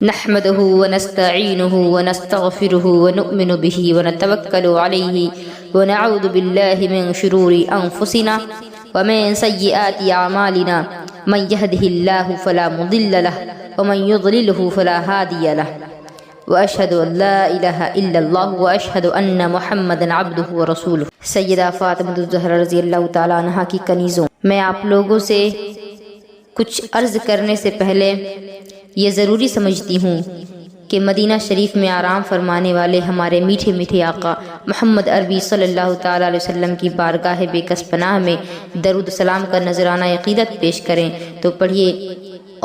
نحمده ونستعينه ونستغفره ونؤمن به ونتوكل عليه ونعوذ بالله من شرور أنفسنا ومن سيئات أعمالنا من يهده الله فلا مضل له ومن يضلله فلا هادي له وأشهد أن لا إله إلا الله وأشهد أن محمدا عبده ورسوله۔ سیدہ فاطمہ الزہرا رضی اللہ تعالیٰ عنہا کی کنیزوں، میں آپ لوگوں سے کچھ عرض کرنے سے پہلے یہ ضروری سمجھتی ہوں کہ مدینہ شریف میں آرام فرمانے والے ہمارے میٹھے میٹھے آقا محمد عربی صلی اللہ تعالیٰ علیہ وسلم کی بارگاہ بے کس پناہ میں درود سلام کا نذرانہ عقیدت پیش کریں تو پڑھیے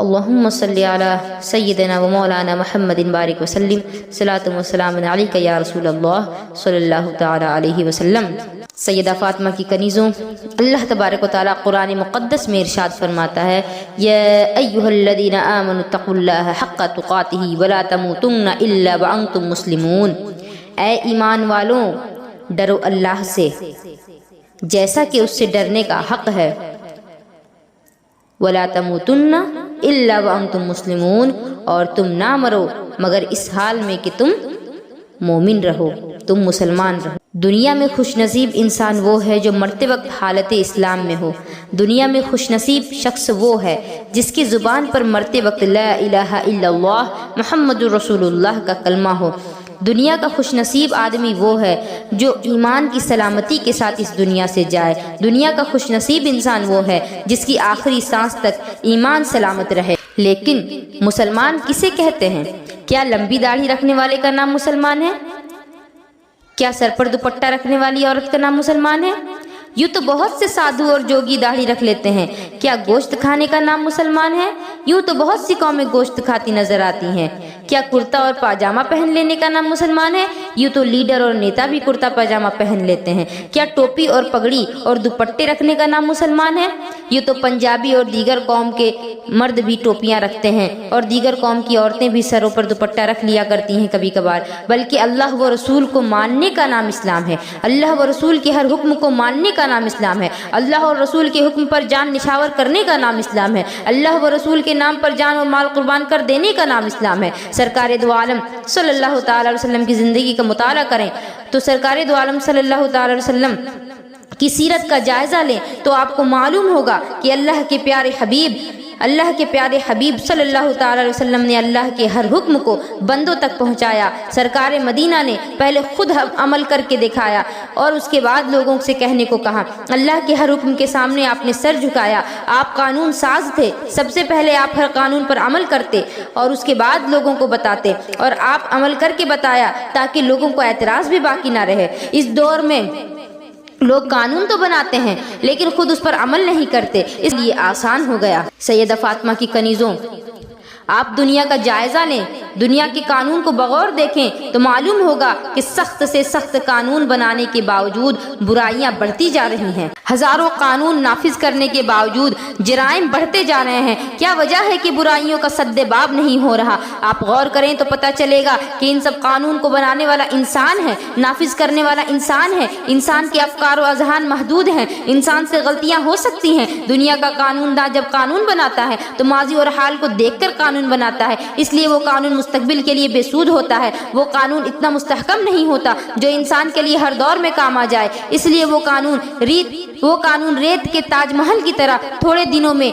اللہم صلی علی سیدنا و مولانا محمد بارک وسلم صلاۃ و سلام علیک یا رسول اللہ صلی اللہ تعالیٰ علیہ وسلم۔ سیدہ فاطمہ کی کنیزوں، اللہ تبارک و تعالیٰ قرآن مقدس میں ارشاد فرماتا ہے یا ایہا الذین آمنوا اتقوا اللہ حق تقاتہ ولا تموتن الا وانتم مسلمون، اے ایمان والوں ڈرو اللہ سے جیسا کہ اس سے ڈرنے کا حق ہے، ولا تموتن الا وانتم مسلمون، اور تم نہ مرو مگر اس حال میں کہ تم مومن رہو، تم مسلمان رہو۔ دنیا میں خوش نصیب انسان وہ ہے جو مرتے وقت حالت اسلام میں ہو۔ دنیا میں خوش نصیب شخص وہ ہے جس کی زبان پر مرتے وقت لا الہ الا اللہ محمد رسول اللہ کا کلمہ ہو۔ دنیا کا خوش نصیب آدمی وہ ہے جو ایمان کی سلامتی کے ساتھ اس دنیا سے جائے۔ دنیا کا خوش نصیب انسان وہ ہے جس کی آخری سانس تک ایمان سلامت رہے۔ لیکن مسلمان کسے کہتے ہیں؟ کیا لمبی داڑھی رکھنے والے کا نام مسلمان ہے؟ کیا سر پر دوپٹہ رکھنے والی عورت کا نام مسلمان ہے؟ یوں تو بہت سے سادھو اور جوگی داڑھی رکھ لیتے ہیں۔ کیا گوشت کھانے کا نام مسلمان ہے؟ یوں تو بہت سی قومیں گوشت کھاتی نظر آتی ہیں۔ کیا کرتا اور پاجامہ پہن لینے کا نام مسلمان ہے؟ یوں تو لیڈر اور نیتا بھی کرتا پاجامہ پہن لیتے ہیں۔ کیا ٹوپی اور پگڑی اور دوپٹے رکھنے کا نام مسلمان ہے؟ یوں تو پنجابی اور دیگر قوم کے مرد بھی ٹوپیاں رکھتے ہیں اور دیگر قوم کی عورتیں بھی سروں پر دوپٹہ رکھ لیا کرتی ہیں کبھی کبھار۔ بلکہ اللہ و رسول کو ماننے کا نام اسلام ہے۔ اللہ و رسول کے ہر حکم کو ماننے کا نام اسلام ہے۔ اللہ اور رسول کے حکم پر جان نشاور کرنے کا نام اسلام ہے۔ اللہ و رسول کے نام پر جان اور مال قربان کر دینے کا نام اسلام ہے۔ سرکار دو عالم صلی اللہ تعالی علیہ وسلم کی زندگی کا مطالعہ کریں تو سرکار دو عالم صلی اللہ تعالی علیہ وسلم کی سیرت کا جائزہ لیں تو آپ کو معلوم ہوگا کہ اللہ کے پیارے حبیب صلی اللہ تعالی علیہ وسلم نے اللہ کے ہر حکم کو بندوں تک پہنچایا۔ سرکار مدینہ نے پہلے خود عمل کر کے دکھایا اور اس کے بعد لوگوں سے کہنے کو کہا۔ اللہ کے ہر حکم کے سامنے آپ نے سر جھکایا۔ آپ قانون ساز تھے، سب سے پہلے آپ ہر قانون پر عمل کرتے اور اس کے بعد لوگوں کو بتاتے، اور آپ عمل کر کے بتایا تاکہ لوگوں کو اعتراض بھی باقی نہ رہے۔ اس دور میں لوگ قانون تو بناتے ہیں لیکن خود اس پر عمل نہیں کرتے، اس لیے آسان ہو گیا۔ سیدہ فاطمہ کی کنیزوں، آپ دنیا کا جائزہ لیں، دنیا کے قانون کو بغور دیکھیں تو معلوم ہوگا کہ سخت سے سخت قانون بنانے کے باوجود برائیاں بڑھتی جا رہی ہیں۔ ہزاروں قانون نافذ کرنے کے باوجود جرائم بڑھتے جا رہے ہیں۔ کیا وجہ ہے کہ برائیوں کا سد باب نہیں ہو رہا؟ آپ غور کریں تو پتہ چلے گا کہ ان سب قانون کو بنانے والا انسان ہے، نافذ کرنے والا انسان ہے۔ انسان کے افکار و اذہان محدود ہیں، انسان سے غلطیاں ہو سکتی ہیں۔ دنیا کا قانون داں جب قانون بناتا ہے تو ماضی اور حال کو دیکھ کر قانون بناتا ہے، اس لیے وہ قانون مستقبل کے لیے بے سود ہوتا ہے۔ وہ قانون اتنا مستحکم نہیں ہوتا جو انسان کے لیے ہر دور میں کام آ جائے، اس لیے وہ قانون ریت کے تاج محل کی طرح تھوڑے دنوں میں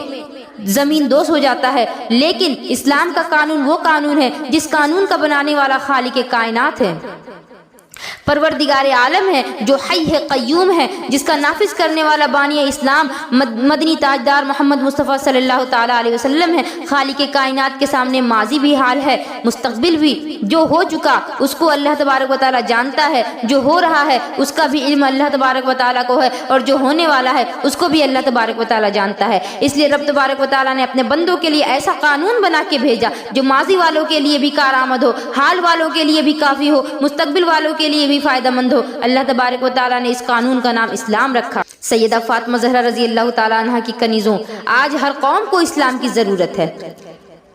زمین دوز ہو جاتا ہے۔ لیکن اسلام کا قانون وہ قانون ہے جس قانون کا بنانے والا خالق کائنات ہے، پروردگار عالم ہے، جو حی ہے، قیوم ہے، جس کا نافذ کرنے والا بانی اسلام مدنی تاجدار محمد مصطفیٰ صلی اللہ تعالیٰ علیہ وسلم ہے۔ خالق کائنات کے سامنے ماضی بھی حال ہے، مستقبل بھی۔ جو ہو چکا اس کو اللہ تبارک و تعالیٰ جانتا ہے، جو ہو رہا ہے اس کا بھی علم اللہ تبارک و تعالیٰ کو ہے، اور جو ہونے والا ہے اس کو بھی اللہ تبارک و تعالیٰ جانتا ہے۔ اس لیے رب تبارک و تعالیٰ نے اپنے بندوں کے لیے ایسا قانون بنا کے بھیجا جو ماضی والوں کے لیے بھی کارآمد ہو، حال والوں کے لیے بھی کافی ہو، مستقبل والوں کے لیے بھی فائدہ مند ہو۔ اللہ تبارک و تعالیٰ نے اس قانون کا نام اسلام رکھا۔ سیدہ فاطمہ زہرا رضی اللہ تعالیٰ عنہ کی کنیزوں، آج ہر قوم کو اسلام کی ضرورت ہے۔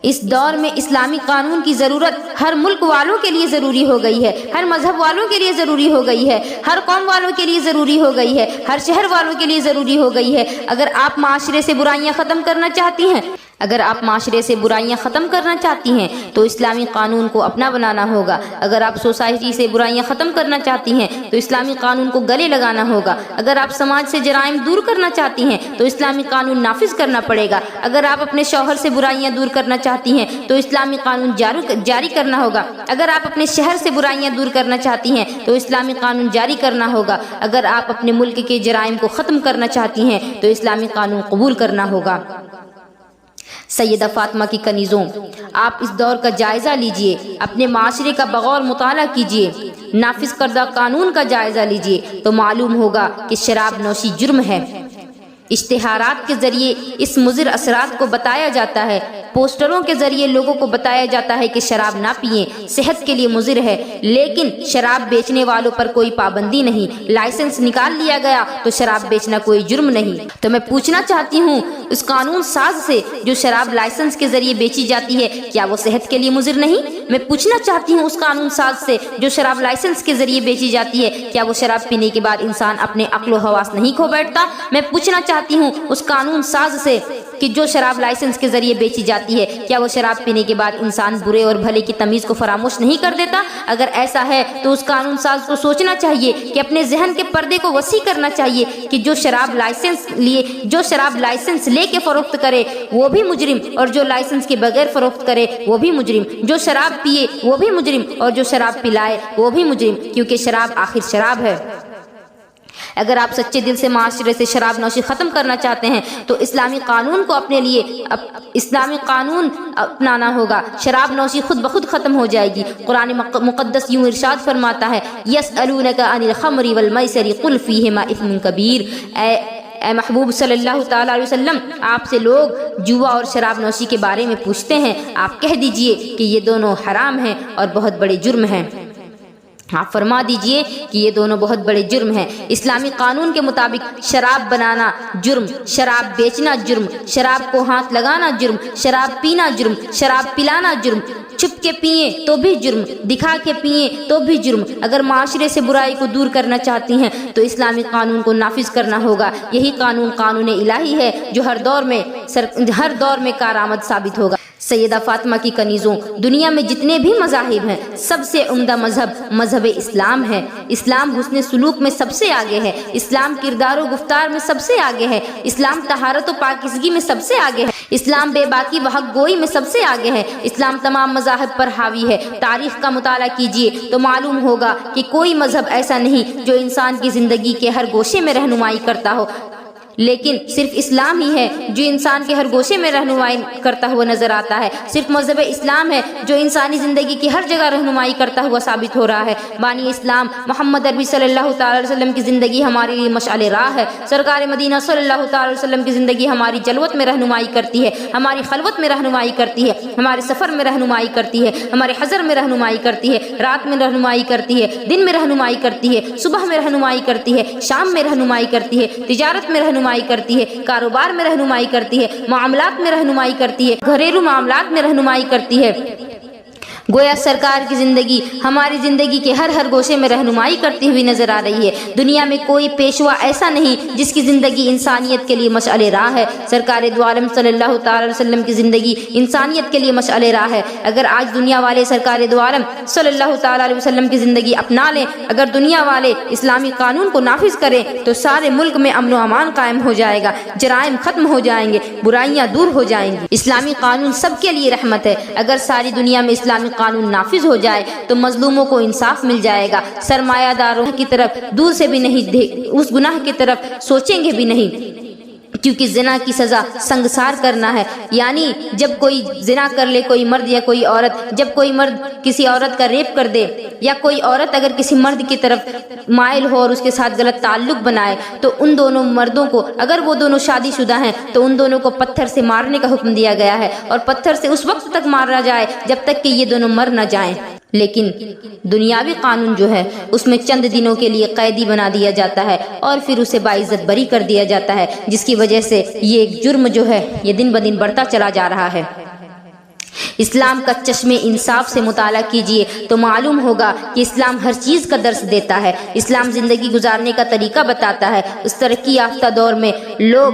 اس دور میں اسلامی قانون کی ضرورت ہر ملک والوں کے لیے ضروری ہو گئی ہے، ہر مذہب والوں کے لیے ضروری ہو گئی ہے، ہر قوم والوں کے لیے ضروری ہو گئی ہے، ہر شہر والوں کے لیے ضروری ہو گئی ہے۔ اگر آپ معاشرے سے برائیاں ختم کرنا چاہتی ہیں اگر آپ معاشرے سے برائیاں ختم کرنا چاہتی ہیں تو اسلامی قانون کو اپنا بنانا ہوگا۔ اگر آپ سوسائٹی سے برائیاں ختم کرنا چاہتی ہیں تو اسلامی قانون کو گلے لگانا ہوگا۔ اگر آپ سماج سے جرائم دور کرنا چاہتی ہیں تو اسلامی قانون نافذ کرنا پڑے گا۔ اگر آپ اپنے شوہر سے برائیاں دور کرنا چاہتی ہیں تو اسلامی قانون جاری کرنا ہوگا۔ اگر آپ اپنے شہر سے برائیاں دور کرنا چاہتی ہیں تو اسلامی قانون جاری کرنا ہوگا۔ اگر آپ اپنے ملک کے جرائم کو ختم کرنا چاہتی ہیں تو اسلامی قانون قبول کرنا ہوگا۔ سیدہ فاطمہ کی کنیزوں، آپ اس دور کا جائزہ لیجئے، اپنے معاشرے کا بغور مطالعہ کیجئے، نافذ کردہ قانون کا جائزہ لیجئے تو معلوم ہوگا کہ شراب نوشی جرم ہے۔ اشتہارات کے ذریعے اس مضر اثرات کو بتایا جاتا ہے، پوسٹروں کے ذریعے لوگوں کو بتایا جاتا ہے کہ شراب نہ پئیں، صحت کے لیے مضر ہے، لیکن شراب بیچنے والوں پر کوئی پابندی نہیں۔ لائسنس نکال لیا گیا تو شراب بیچنا کوئی جرم نہیں۔ تو میں پوچھنا چاہتی ہوں اس قانون ساز سے جو شراب لائسنس کے ذریعے بیچی جاتی ہے، کیا وہ صحت کے لیے مضر نہیں؟ میں پوچھنا چاہتی ہوں اس قانون ساز سے جو شراب لائسنس کے ذریعے بیچی جاتی ہے، کیا وہ شراب پینے کے بعد انسان اپنے عقل و حواس نہیں کھو بیٹھتا؟ میں پوچھنا چاہتی ہوں اس قانون ساز سے کہ جو شراب لائسنس کے ذریعے بیچی جاتی ہے، کیا وہ شراب پینے کے بعد انسان برے اور بھلے کی تمیز کو فراموش نہیں کر دیتا؟ اگر ایسا ہے تو اس قانون ساز کو سوچنا چاہیے کہ اپنے ذہن کے پردے کو وسیع کرنا چاہیے کہ جو شراب لائسنس لے کے فروخت کرے وہ بھی مجرم، اور جو لائسنس کے بغیر فروخت کرے وہ بھی مجرم، جو شراب پیے وہ بھی مجرم، اور جو شراب پلائے وہ بھی مجرم، کیونکہ شراب آخر شراب ہے۔ اگر آپ سچے دل سے معاشرے سے شراب نوشی ختم کرنا چاہتے ہیں تو اسلامی قانون کو اپنے لیے اسلامی قانون اپنانا ہوگا۔ شراب نوشی خود بخود ختم ہو جائے گی۔ قرآن مقدس یوں ارشاد فرماتا ہے، یسألونک عن الخمر والمیسر قل فیہما اثم کبیر۔ اے محبوب صلی اللہ تعالیٰ علیہ وسلم، آپ سے لوگ جوا اور شراب نوشی کے بارے میں پوچھتے ہیں، آپ کہہ دیجئے کہ یہ دونوں حرام ہیں اور بہت بڑے جرم ہیں۔ آپ فرما دیجئے کہ یہ دونوں بہت بڑے جرم ہیں۔ اسلامی قانون کے مطابق شراب بنانا جرم، شراب بیچنا جرم، شراب کو ہاتھ لگانا جرم، شراب پینا جرم، شراب پلانا جرم، چھپ کے پئیں تو بھی جرم، دکھا کے پئیں تو بھی جرم۔ اگر معاشرے سے برائی کو دور کرنا چاہتی ہیں تو اسلامی قانون کو نافذ کرنا ہوگا۔ یہی قانون قانون الہی ہے جو ہر دور میں کارآمد ثابت ہوگا۔ سیدہ فاطمہ کی کنیزوں، دنیا میں جتنے بھی مذاہب ہیں سب سے عمدہ مذہب اسلام ہے۔ اسلام حسن سلوک میں سب سے آگے ہے، اسلام کردار و گفتار میں سب سے آگے ہے، اسلام طہارت و پاکیزگی میں سب سے آگے ہے، اسلام بے باکی و حق گوئی میں سب سے آگے ہے، اسلام تمام مذاہب پر حاوی ہے۔ تاریخ کا مطالعہ کیجئے تو معلوم ہوگا کہ کوئی مذہب ایسا نہیں جو انسان کی زندگی کے ہر گوشے میں رہنمائی کرتا ہو، لیکن صرف اسلام ہی ہے جو انسان کے ہر گوشے میں رہنمائی کرتا ہوا نظر آتا ہے۔ صرف مذہب اسلام ہے جو انسانی زندگی کی ہر جگہ رہنمائی کرتا ہوا ثابت ہو رہا ہے۔ بانی اسلام محمد عربی صلی اللہ تعالی علیہ وسلم کی زندگی ہمارے لیے مشعل راہ ہے۔ سرکار مدینہ صلی اللہ تعالی علیہ وسلم کی زندگی ہماری جلوت میں رہنمائی کرتی ہے، ہماری خلوت میں رہنمائی کرتی ہے، ہمارے سفر میں رہنمائی کرتی ہے، ہمارے حضر میں رہنمائی کرتی ہے، رات میں رہنمائی کرتی ہے، دن میں رہنمائی کرتی ہے، صبح میں رہنمائی کرتی ہے، شام میں رہنمائی کرتی ہے، تجارت میں رہنمائی کرتی ہے، کاروبار میں رہنمائی کرتی ہے، معاملات میں رہنمائی کرتی ہے، گھریلو معاملات میں رہنمائی کرتی ہے۔ گویا سرکار کی زندگی ہماری زندگی کے ہر گوشے میں رہنمائی کرتی ہوئی نظر آ رہی ہے۔ دنیا میں کوئی پیشوا ایسا نہیں جس کی زندگی انسانیت کے لیے مشعل راہ ہے۔ سرکار دو عالم صلی اللہ تعالی علیہ وسلم کی زندگی انسانیت کے لیے مشعل راہ ہے۔ اگر آج دنیا والے سرکار دو عالم صلی اللہ تعالی علیہ وسلم کی زندگی اپنا لیں، اگر دنیا والے اسلامی قانون کو نافذ کریں تو سارے ملک میں امن و امان قائم ہو جائے گا، جرائم ختم ہو جائیں گے، برائیاں دور ہو جائیں گی۔ اسلامی قانون سب کے لیے رحمت ہے۔ اگر ساری دنیا میں اسلامی قانون نافذ ہو جائے تو مظلوموں کو انصاف مل جائے گا، سرمایہ داروں کی طرف دور سے بھی نہیں، اس گناہ کی طرف سوچیں گے بھی نہیں، کیونکہ زنا کی سزا سنگسار کرنا ہے۔ یعنی جب کوئی زنا کر لے، کوئی مرد یا کوئی عورت، جب کوئی مرد کسی عورت کا ریپ کر دے یا کوئی عورت اگر کسی مرد کی طرف مائل ہو اور اس کے ساتھ غلط تعلق بنائے تو ان دونوں مردوں کو، اگر وہ دونوں شادی شدہ ہیں تو ان دونوں کو پتھر سے مارنے کا حکم دیا گیا ہے، اور پتھر سے اس وقت تک مارا جائے جب تک کہ یہ دونوں مر نہ جائیں۔ لیکن دنیاوی قانون جو ہے اس میں چند دنوں کے لیے قیدی بنا دیا جاتا ہے اور پھر اسے باعزت بری کر دیا جاتا ہے، جس کی وجہ سے یہ ایک جرم جو ہے یہ دن بدن بڑھتا چلا جا رہا ہے۔ اسلام کا چشم انصاف سے مطالعہ کیجئے تو معلوم ہوگا کہ اسلام ہر چیز کا درس دیتا ہے۔ اسلام زندگی گزارنے کا طریقہ بتاتا ہے۔ اس ترقی یافتہ دور میں لوگ